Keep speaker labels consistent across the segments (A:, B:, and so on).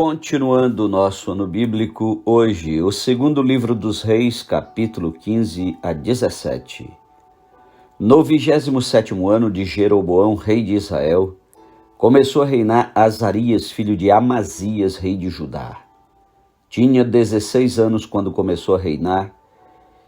A: Continuando o nosso ano bíblico, hoje, o segundo livro dos Reis, capítulo 15 a 17. No 27º ano de Jeroboão, rei de Israel, começou a reinar Azarias, filho de Amazias, rei de Judá. Tinha 16 anos quando começou a reinar,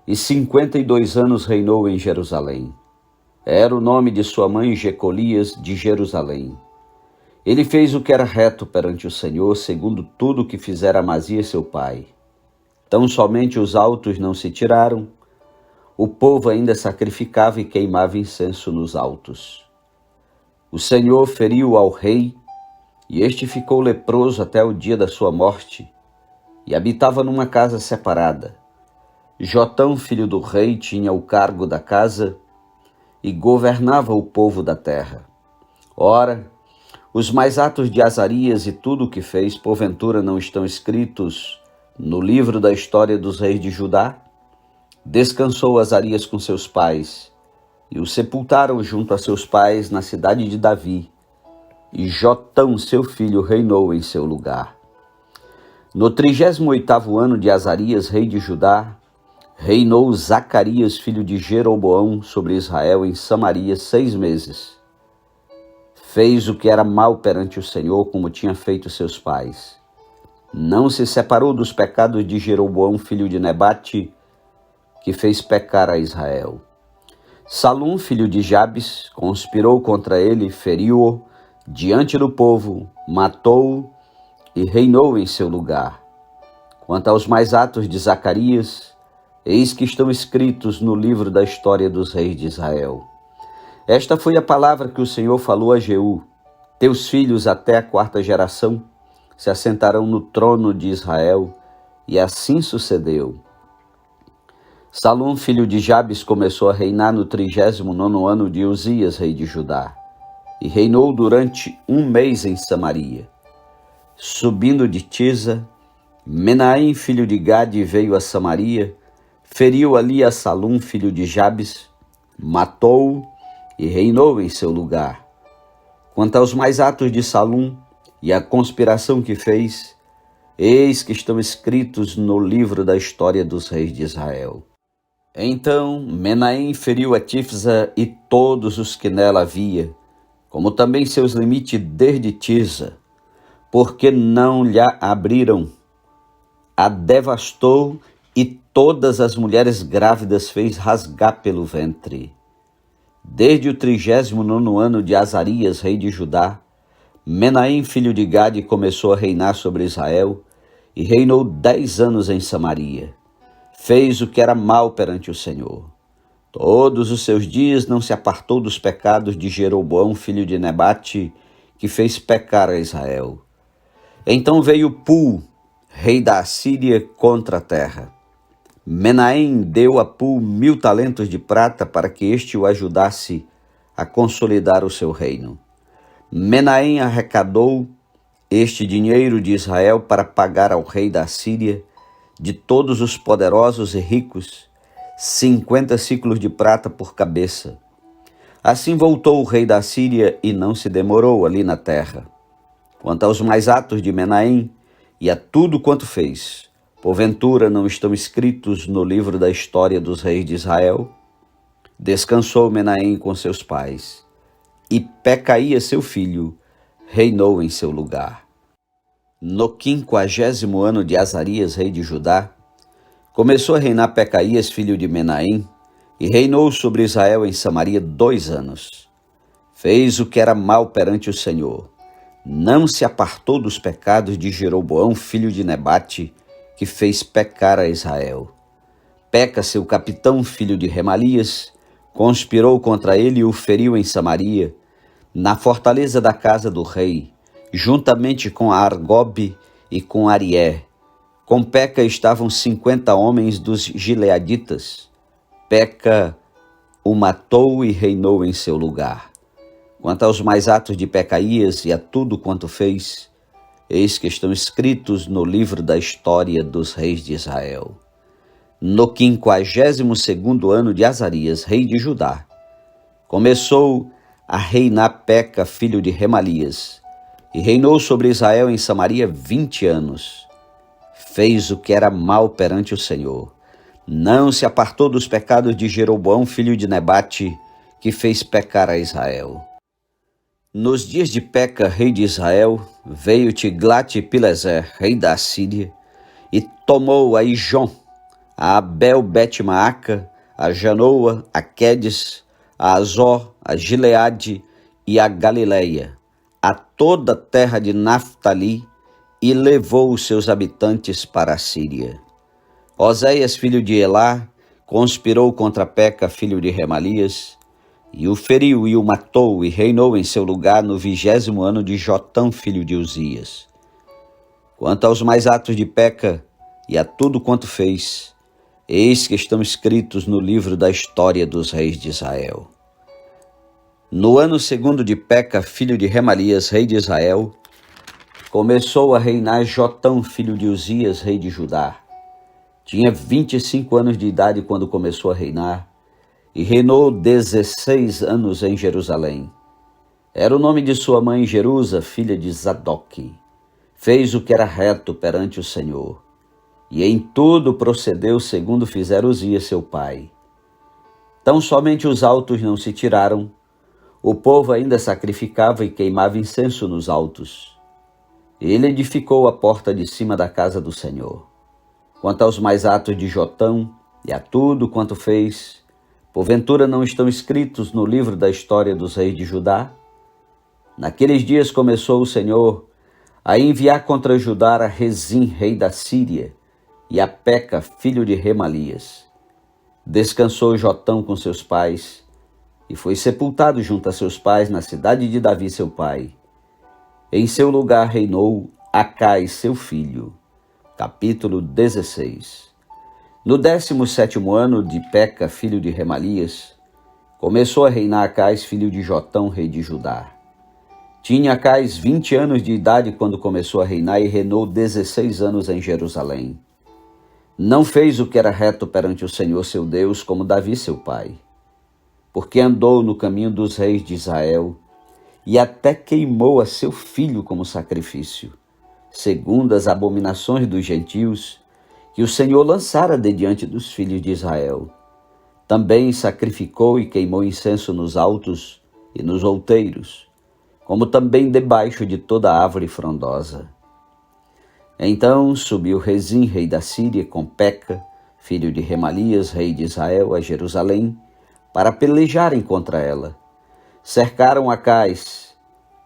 A: e 52 anos reinou em Jerusalém. Era o nome de sua mãe Jecolias de Jerusalém. Ele fez o que era reto perante o Senhor, segundo tudo o que fizera Amazias seu pai. Tão somente os altos não se tiraram, o povo ainda sacrificava e queimava incenso nos altos. O Senhor feriu ao rei, e este ficou leproso até o dia da sua morte, e habitava numa casa separada. Jotão, filho do rei, tinha o cargo da casa e governava o povo da terra. Ora, os mais atos de Azarias e tudo o que fez, porventura não estão escritos no livro da história dos reis de Judá? Descansou Azarias com seus pais, e o sepultaram junto a seus pais na cidade de Davi, e Jotão, seu filho, reinou em seu lugar. No 38º ano de Azarias, rei de Judá, reinou Zacarias, filho de Jeroboão, sobre Israel em Samaria 6 meses. Fez o que era mal perante o Senhor, como tinha feito seus pais. Não se separou dos pecados de Jeroboão, filho de Nebate, que fez pecar a Israel. Salum, filho de Jabes, conspirou contra ele, feriu-o diante do povo, matou-o e reinou em seu lugar. Quanto aos mais atos de Zacarias, eis que estão escritos no livro da história dos reis de Israel. Esta foi a palavra que o Senhor falou a Jeú: teus filhos até a 4ª geração se assentarão no trono de Israel, e assim sucedeu. Salum, filho de Jabes, começou a reinar no 39º ano de Uzias, rei de Judá, e reinou durante 1 mês em Samaria. Subindo de Tisa, Menahem, filho de Gade, veio a Samaria, feriu ali a Salum, filho de Jabes, matou-o e reinou em seu lugar. Quanto aos mais atos de Salum e a conspiração que fez, eis que estão escritos no livro da história dos reis de Israel. Então Menahem feriu a Tifsa e todos os que nela havia, como também seus limites desde Tisa, porque não lhe abriram. A devastou e todas as mulheres grávidas fez rasgar pelo ventre. Desde o 39º ano de Azarias, rei de Judá, Menahem, filho de Gade, começou a reinar sobre Israel e reinou 10 anos em Samaria. Fez o que era mal perante o Senhor. Todos os seus dias não se apartou dos pecados de Jeroboão, filho de Nebate, que fez pecar a Israel. Então veio Pul, rei da Assíria, contra a terra. Menahem deu a Pul 1000 talentos de prata para que este o ajudasse a consolidar o seu reino. Menahem arrecadou este dinheiro de Israel para pagar ao rei da Síria, de todos os poderosos e ricos, 50 ciclos de prata por cabeça. Assim voltou o rei da Síria e não se demorou ali na terra. Quanto aos mais atos de Menahem e a tudo quanto fez, porventura não estão escritos no livro da história dos reis de Israel? Descansou Menahem com seus pais, e Pecaías, seu filho, reinou em seu lugar. No 50º ano de Azarias, rei de Judá, começou a reinar Pecaías, filho de Menahem, e reinou sobre Israel em Samaria 2 anos. Fez o que era mal perante o Senhor. Não se apartou dos pecados de Jeroboão, filho de Nebate, que fez pecar a Israel. Peca, seu capitão, filho de Remalias, conspirou contra ele e o feriu em Samaria, na fortaleza da casa do rei, juntamente com Argobe e com Arié. Com Peca estavam 50 homens dos gileaditas. Peca o matou e reinou em seu lugar. Quanto aos mais atos de Pecaías e a tudo quanto fez, eis que estão escritos no livro da história dos reis de Israel. No 52º ano de Azarias, rei de Judá, começou a reinar Peca, filho de Remalias, e reinou sobre Israel em Samaria 20 anos. Fez o que era mal perante o Senhor. Não se apartou dos pecados de Jeroboão, filho de Nebate, que fez pecar a Israel. Nos dias de Peca, rei de Israel, veio Tiglat-Pileser, rei da Assíria, e tomou a Ijon, a Abel-Bet-Maaca, a Janoa, a Quedes, a Azor, a Gileade e a Galileia, a toda a terra de Naftali, e levou os seus habitantes para a Síria. Oséias, filho de Elá, conspirou contra Peca, filho de Remalias, e o feriu e o matou, e reinou em seu lugar no 20º ano de Jotão, filho de Uzias. Quanto aos mais atos de Peca e a tudo quanto fez, eis que estão escritos no livro da história dos reis de Israel. No ano 2º de Peca, filho de Remalias, rei de Israel, começou a reinar Jotão, filho de Uzias, rei de Judá. Tinha 25 anos de idade quando começou a reinar, e reinou 16 anos em Jerusalém. Era o nome de sua mãe Jerusa, filha de Zadok. Fez o que era reto perante o Senhor, e em tudo procedeu segundo fizera Uzias seu pai. Tão somente os altos não se tiraram, o povo ainda sacrificava e queimava incenso nos altos. Ele edificou a porta de cima da casa do Senhor. Quanto aos mais atos de Jotão e a tudo quanto fez, porventura não estão escritos no livro da história dos reis de Judá? Naqueles dias começou o Senhor a enviar contra Judá a Rezim, rei da Síria, e a Peca, filho de Remalias. Descansou Jotão com seus pais, e foi sepultado junto a seus pais na cidade de Davi seu pai. Em seu lugar reinou Acais seu filho. Capítulo 16. No 17º ano de Peca, filho de Remalias, começou a reinar Acais, filho de Jotão, rei de Judá. Tinha Acais 20 anos de idade quando começou a reinar e reinou 16 anos em Jerusalém. Não fez o que era reto perante o Senhor seu Deus, como Davi seu pai, porque andou no caminho dos reis de Israel e até queimou a seu filho como sacrifício, segundo as abominações dos gentios, que o Senhor lançara de diante dos filhos de Israel. Também sacrificou e queimou incenso nos altos e nos outeiros, como também debaixo de toda árvore frondosa. Então subiu Rezim, rei da Síria, com Peca, filho de Remalias, rei de Israel, a Jerusalém, para pelejarem contra ela. Cercaram Acais,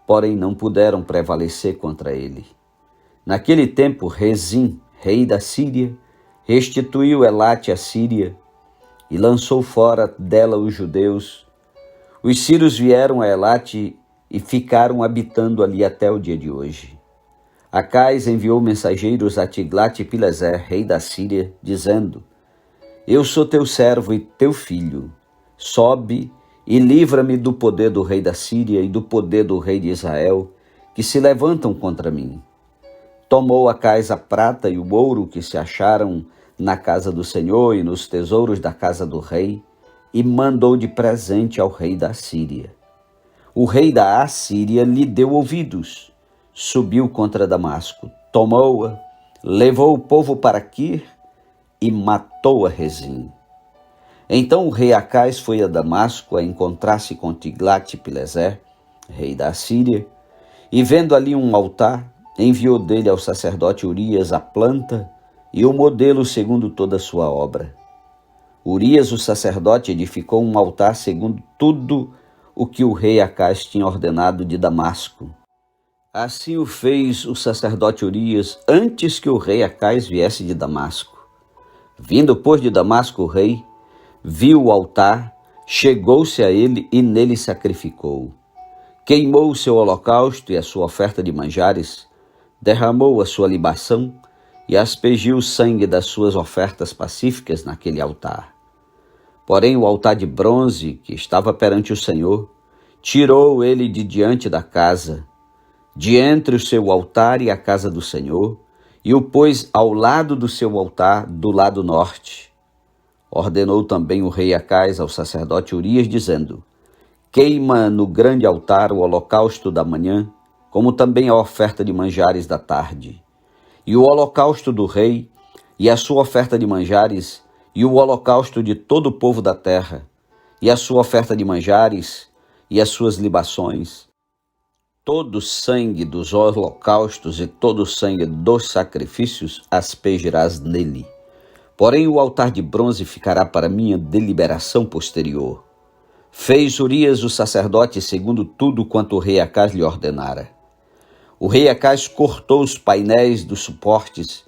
A: porém não puderam prevalecer contra ele. Naquele tempo, Rezim, rei da Síria, restituiu Elate à Síria e lançou fora dela os judeus. Os sírios vieram a Elate e ficaram habitando ali até o dia de hoje. Acais enviou mensageiros a Tiglat-Pileser, rei da Síria, dizendo: Eu sou teu servo e teu filho. Sobe e livra-me do poder do rei da Síria e do poder do rei de Israel, que se levantam contra mim. Tomou Acais a prata e o ouro que se acharam na casa do Senhor e nos tesouros da casa do rei, e mandou de presente ao rei da Síria. O rei da Assíria lhe deu ouvidos, subiu contra Damasco, tomou-a, levou o povo para Quir e matou a Rezim. Então o rei Acais foi a Damasco a encontrar-se com Tiglat-Pileser, rei da Assíria, e vendo ali um altar, enviou dele ao sacerdote Urias a planta e o modelo segundo toda a sua obra. Urias, o sacerdote, edificou um altar segundo tudo o que o rei Acais tinha ordenado de Damasco. Assim o fez o sacerdote Urias antes que o rei Acais viesse de Damasco. Vindo, pois, de Damasco o rei, viu o altar, chegou-se a ele e nele sacrificou. Queimou o seu holocausto e a sua oferta de manjares, derramou a sua libação e aspergiu o sangue das suas ofertas pacíficas naquele altar. Porém o altar de bronze que estava perante o Senhor, tirou ele de diante da casa, de entre o seu altar e a casa do Senhor, e o pôs ao lado do seu altar, do lado norte. Ordenou também o rei Acais ao sacerdote Urias, dizendo: Queima no grande altar o holocausto da manhã, como também a oferta de manjares da tarde, e o holocausto do rei, e a sua oferta de manjares, e o holocausto de todo o povo da terra, e a sua oferta de manjares, e as suas libações. Todo o sangue dos holocaustos e todo o sangue dos sacrifícios aspergirás nele. Porém o altar de bronze ficará para minha deliberação posterior. Fez Urias o sacerdote segundo tudo quanto o rei Acaz lhe ordenara. O rei Acaz cortou os painéis dos suportes,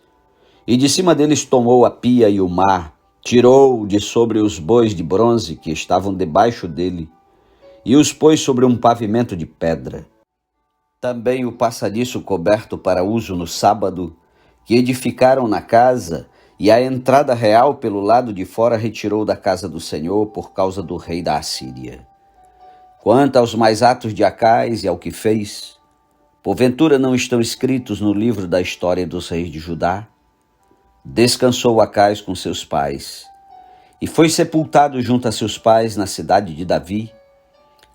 A: e de cima deles tomou a pia e o mar, tirou de sobre os bois de bronze que estavam debaixo dele, e os pôs sobre um pavimento de pedra. Também o passadiço coberto para uso no sábado, que edificaram na casa, e a entrada real pelo lado de fora retirou da casa do Senhor por causa do rei da Assíria. Quanto aos mais atos de Acaz e ao que fez, porventura não estão escritos no livro da história dos reis de Judá? Descansou Acaz com seus pais, e foi sepultado junto a seus pais na cidade de Davi,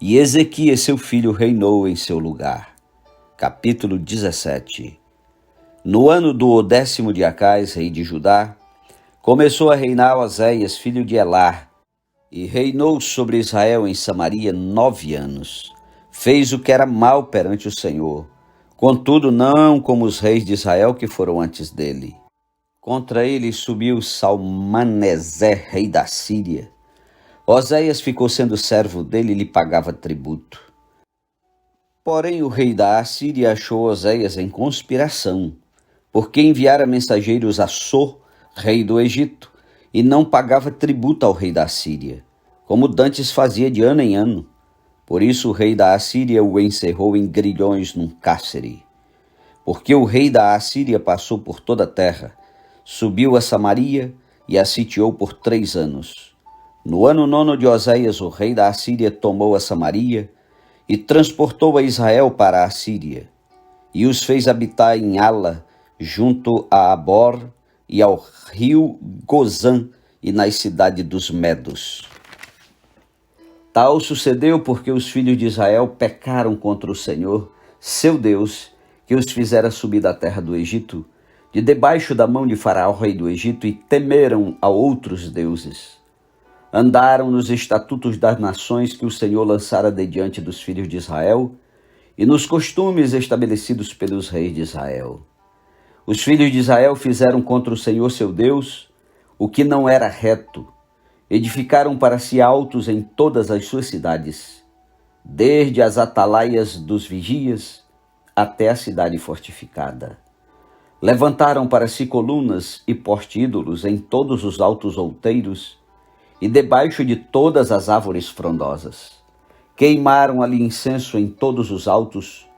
A: e Ezequias seu filho reinou em seu lugar. Capítulo 17. No ano do 10º de Acaz, rei de Judá, começou a reinar Oséias, filho de Elar, e reinou sobre Israel em Samaria 9 anos. Fez o que era mal perante o Senhor, contudo não como os reis de Israel que foram antes dele. Contra ele subiu Salmaneser, rei da Síria. Oséias ficou sendo servo dele e lhe pagava tributo. Porém o rei da Assíria achou Oséias em conspiração, porque enviara mensageiros a So, rei do Egito, e não pagava tributo ao rei da Assíria, como dantes fazia de ano em ano. Por isso o rei da Assíria o encerrou em grilhões num cárcere. Porque o rei da Assíria passou por toda a terra, subiu a Samaria e a sitiou por 3 anos. No ano 9 de Oséias, o rei da Assíria tomou a Samaria e transportou a Israel para a Assíria, e os fez habitar em Ala, junto a Abor e ao rio Gozã, e nas cidades dos Medos. Tal sucedeu porque os filhos de Israel pecaram contra o Senhor, seu Deus, que os fizera subir da terra do Egito, de debaixo da mão de Faraó, rei do Egito, e temeram a outros deuses. Andaram nos estatutos das nações que o Senhor lançara de diante dos filhos de Israel, e nos costumes estabelecidos pelos reis de Israel. Os filhos de Israel fizeram contra o Senhor seu Deus o que não era reto, edificaram para si altos em todas as suas cidades, desde as atalaias dos vigias até a cidade fortificada. Levantaram para si colunas e poste-ídolos em todos os altos outeiros e debaixo de todas as árvores frondosas. Queimaram ali incenso em todos os altos,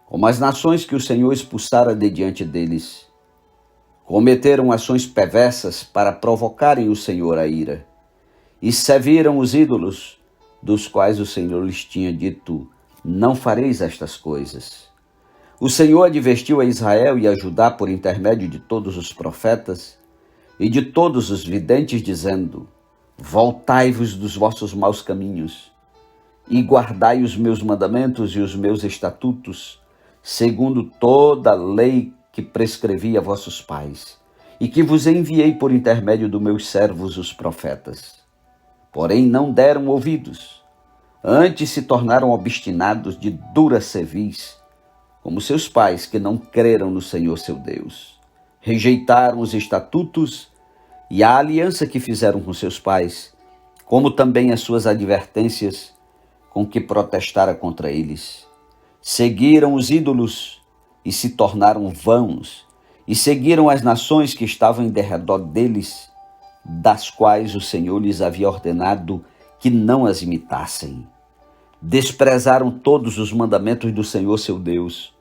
A: como as nações que o Senhor expulsara de diante deles. Cometeram ações perversas para provocarem o Senhor a ira, e serviram os ídolos, dos quais o Senhor lhes tinha dito: não fareis estas coisas. O Senhor advertiu a Israel e a Judá por intermédio de todos os profetas e de todos os videntes, dizendo: voltai-vos dos vossos maus caminhos e guardai os meus mandamentos e os meus estatutos, segundo toda a lei que prescrevi a vossos pais, e que vos enviei por intermédio dos meus servos os profetas. Porém não deram ouvidos, antes se tornaram obstinados de dura cerviz, como seus pais que não creram no Senhor seu Deus. Rejeitaram os estatutos e a aliança que fizeram com seus pais, como também as suas advertências com que protestara contra eles. Seguiram os ídolos e se tornaram vãos, e seguiram as nações que estavam em derredor deles, das quais o Senhor lhes havia ordenado que não as imitassem. Desprezaram todos os mandamentos do Senhor seu Deus,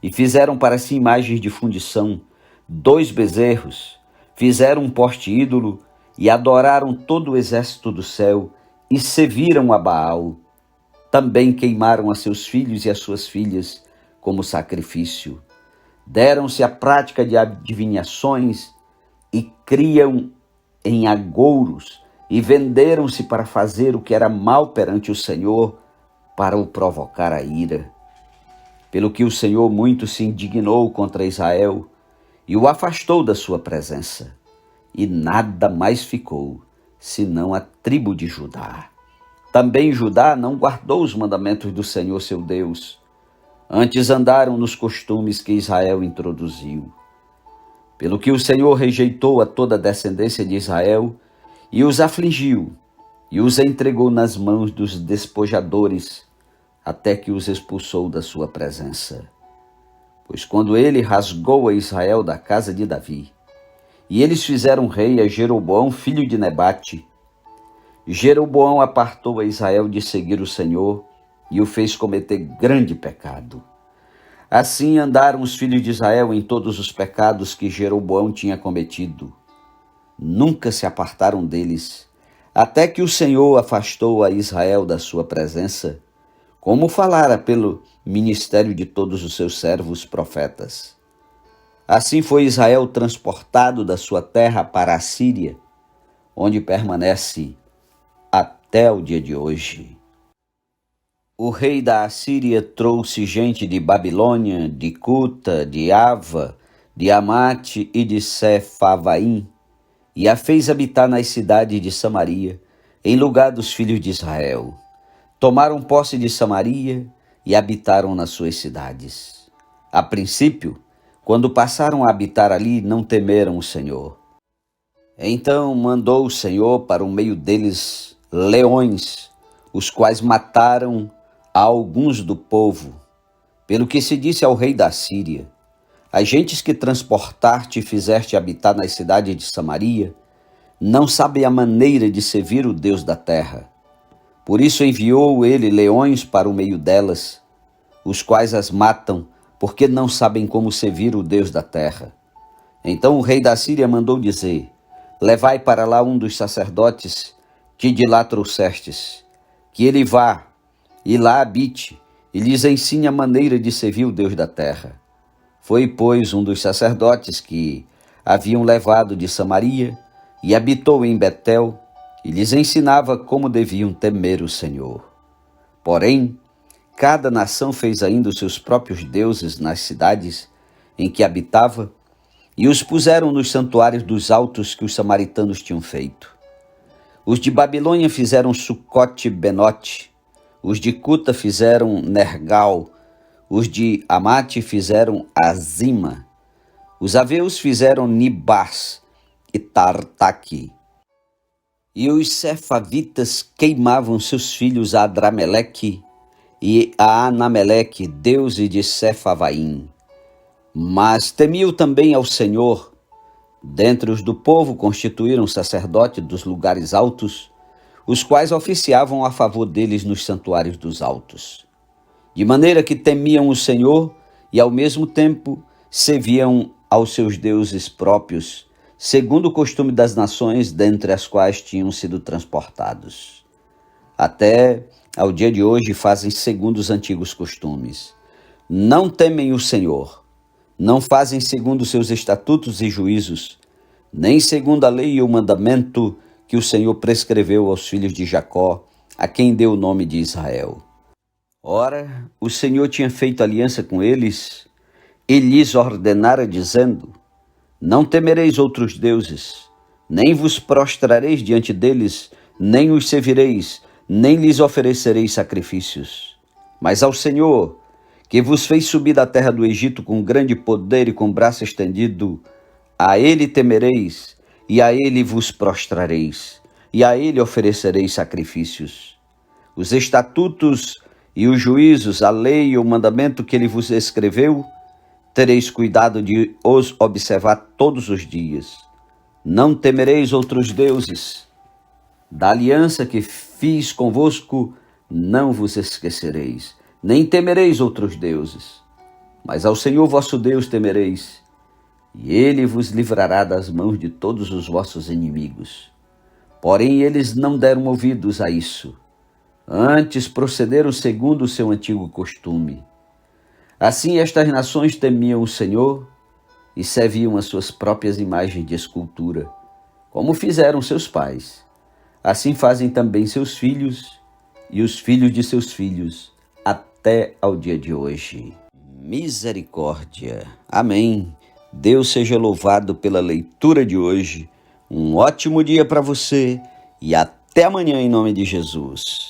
A: e fizeram para si imagens de fundição, 2 bezerros, fizeram um poste-ídolo e adoraram todo o exército do céu e serviram a Baal. Também queimaram a seus filhos e as suas filhas como sacrifício. Deram-se à prática de adivinhações e criam em agouros e venderam-se para fazer o que era mal perante o Senhor, para o provocar a ira. pelo que o Senhor muito se indignou contra Israel e o afastou da sua presença. E nada mais ficou, senão a tribo de Judá. Também Judá não guardou os mandamentos do Senhor seu Deus, antes andaram nos costumes que Israel introduziu. Pelo que o Senhor rejeitou a toda a descendência de Israel e os afligiu, e os entregou nas mãos dos despojadores, até que os expulsou da sua presença. Pois quando ele rasgou a Israel da casa de Davi, e eles fizeram rei a Jeroboão, filho de Nebate, Jeroboão apartou a Israel de seguir o Senhor e o fez cometer grande pecado. Assim andaram os filhos de Israel em todos os pecados que Jeroboão tinha cometido. Nunca se apartaram deles, até que o Senhor afastou a Israel da sua presença, como falara pelo ministério de todos os seus servos profetas. Assim foi Israel transportado da sua terra para a Síria, onde permanece até o dia de hoje. O rei da Assíria trouxe gente de Babilônia, de Cuta, de Ava, de Amate e de Sefavaim, e a fez habitar nas cidades de Samaria, em lugar dos filhos de Israel. Tomaram posse de Samaria e habitaram nas suas cidades. A princípio, quando passaram a habitar ali, não temeram o Senhor. Então mandou o Senhor para o meio deles leões, os quais mataram a alguns do povo, pelo que se disse ao rei da Síria: as gentes que transportaste e fizeste habitar nas cidades de Samaria, não sabem a maneira de servir o Deus da terra. Por isso enviou ele leões para o meio delas, os quais as matam, porque não sabem como servir o Deus da terra. Então o rei da Síria mandou dizer: levai para lá um dos sacerdotes que de lá trouxestes, que ele vá e lá habite, e lhes ensine a maneira de servir o Deus da terra. Foi, pois, um dos sacerdotes que haviam levado de Samaria, e habitou em Betel, e lhes ensinava como deviam temer o Senhor. Porém, cada nação fez ainda os seus próprios deuses nas cidades em que habitava, e os puseram nos santuários dos altos que os samaritanos tinham feito. Os de Babilônia fizeram Sucote-Benote, os de Cuta fizeram Nergal, os de Amate fizeram Azima, os aveus fizeram Nibás e Tartaque. E os sefavitas queimavam seus filhos a Adrameleque e a Anameleque, deuses de Sefavaim. Mas temiam também ao Senhor. Dentre os do povo constituíram sacerdote dos lugares altos, os quais oficiavam a favor deles nos santuários dos altos. De maneira que temiam o Senhor e ao mesmo tempo serviam aos seus deuses próprios, segundo o costume das nações dentre as quais tinham sido transportados. Até ao dia de hoje fazem segundo os antigos costumes. Não temem o Senhor, não fazem segundo os seus estatutos e juízos, nem segundo a lei e o mandamento que o Senhor prescreveu aos filhos de Jacó, a quem deu o nome de Israel. Ora, o Senhor tinha feito aliança com eles e lhes ordenara, dizendo: não temereis outros deuses, nem vos prostrareis diante deles, nem os servireis, nem lhes oferecereis sacrifícios. Mas ao Senhor, que vos fez subir da terra do Egito com grande poder e com braço estendido, a ele temereis, e a ele vos prostrareis, e a ele oferecereis sacrifícios. Os estatutos e os juízos, a lei e o mandamento que ele vos escreveu, tereis cuidado de os observar todos os dias. Não temereis outros deuses. Da aliança que fiz convosco, não vos esquecereis, nem temereis outros deuses. Mas ao Senhor vosso Deus temereis, e ele vos livrará das mãos de todos os vossos inimigos. Porém, eles não deram ouvidos a isso. Antes procederam segundo o seu antigo costume. Assim estas nações temiam o Senhor e serviam as suas próprias imagens de escultura, como fizeram seus pais. Assim fazem também seus filhos e os filhos de seus filhos, até ao dia de hoje. misericórdia. Amém. Deus seja louvado pela leitura de hoje. Um ótimo dia para você e até amanhã em nome de Jesus.